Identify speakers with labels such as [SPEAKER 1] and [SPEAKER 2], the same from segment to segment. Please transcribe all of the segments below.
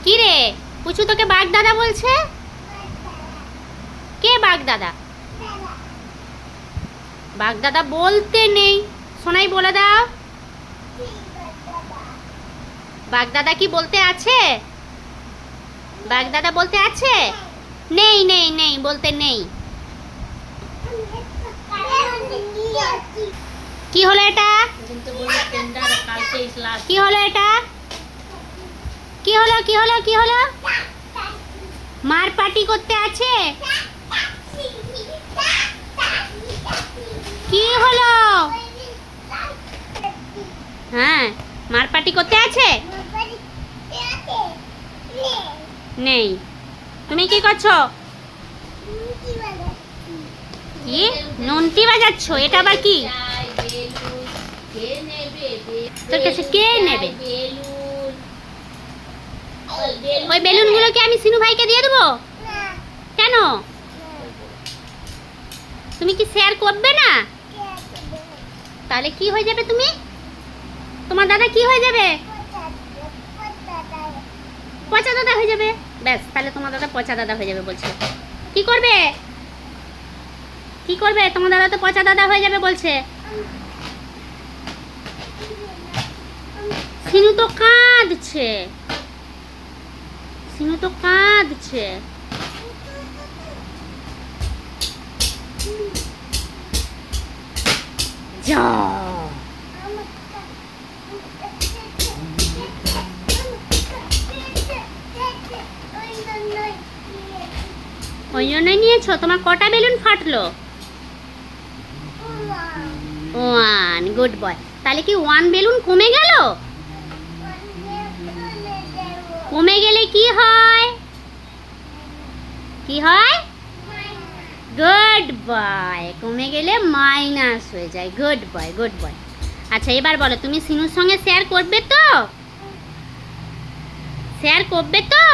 [SPEAKER 1] কি রে পুচু, তোকে বাঘ দাদা বলছে? কে বাঘ দাদা? বাঘ দাদা বলতে নেই, সোনাই বলে দাও। বাঘ দাদা কি বলতে আছে? বাঘ দাদা বলতে আছে? নেই নেই নেই, বলতে নেই। কি হলো এটা? কি হলো এটা? কি হলো কি হলো কি হলো? মার পার্টি করতে আছে? কি হলো? হ্যাঁ, মার পার্টি করতে আছে? নেই। তুমি কি করছো? কি নন্টি বাজাচ্ছো? এটা আবার কি? তোর কাছে কে নেবে? ওই বেলুনগুলো কি আমি সিনু ভাইকে দিয়ে দেবো? কেন? তুমি কি শেয়ার করবে না? তাহলে কি হয়ে যাবে তুমি? তোমার দাদা কি হয়ে যাবে? পচা দাদা হয়ে যাবে। ব্যাস, তাহলে তোমার দাদা পচা দাদা হয়ে যাবে বলছে। কি করবে? কি করবে? তোমার দাদা তো পচা দাদা হয়ে যাবে বলছে। সিনু তো কাঁদছে, সিনু তো কাঁদছে। যা ওই জন্যই নিয়েছো? তোমার কটা বেলুন ফাটলো? One, good boy. তাহলে কি ওয়ান বেলুন কমে গেল? কমে গেলে কি হয়? কি হয়? Good boy. কমে গেলে মাইনাস হয়ে যায়। Good boy, good boy. আচ্ছা, এবার বলো, তুমি সিনুর সঙ্গে শেয়ার করবে তো? শেয়ার করবে তো?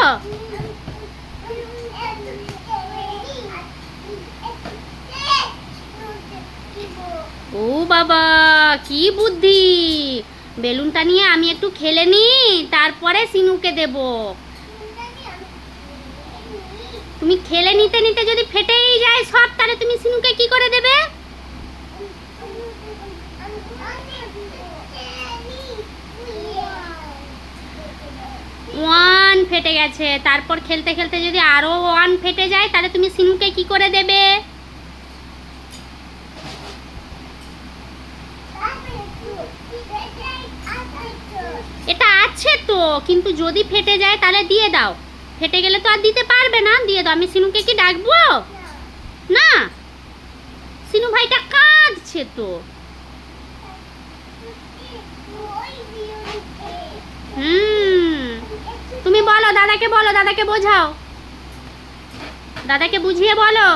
[SPEAKER 1] ও বাবা, কি বুদ্ধি! বেলুনটা নিয়ে আমি একটু খেলে নিই, তারপরে সিনুকে দেব। তুমি খেলে নিতে নিতে যদি ফেটেই যায় সব, তাহলে তুমি সিনুকে কি করে দেবে? ওয়ান ফেটে গেছে, তারপর খেলতে খেলতে যদি আরো ওয়ান ফেটে যায়, তাহলে তুমি সিনুকে কি করে দেবে? এটা আছে তো, কিন্তু যদি ফেটে যায় তাহলে দিয়ে দাও। ফেটে গেলে তো আর দিতে পারবে না, দিয়ে দাও। আমি সিনুকে কি ডাকবো? না, সিনু ভাইটা কাঁদছে তো। তুমি বলো দাদাকে, বলো দাদাকে, বোঝাও দাদাকে, বুঝিয়ে বলো।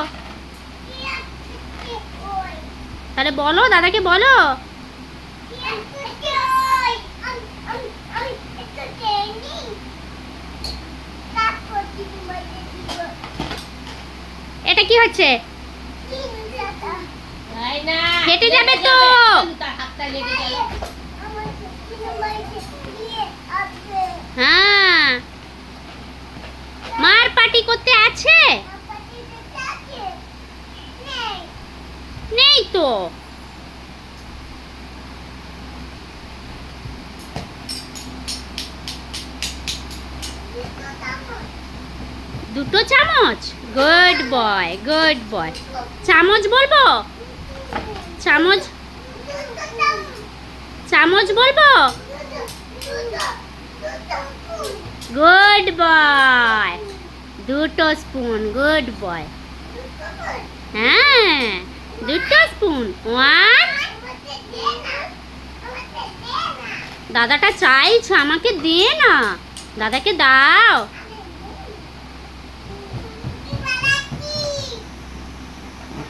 [SPEAKER 1] তাহলে বলো দাদাকে, বলো। এটা কি হচ্ছে? ফেটে যাবে তো। হ্যাঁ, মার পার্টি করতে আছে? নেই তো। দুটো চামচ? Good boy, good boy. চামচ বলবো? চামচ, চামচ বলবো? Good boy. দুটো স্পুন। Good boy. হ্যাঁ, দুটো স্পুন। ওয়ান। দাদাটা চাইছো, আমাকে দে না, দাদাকে দাও।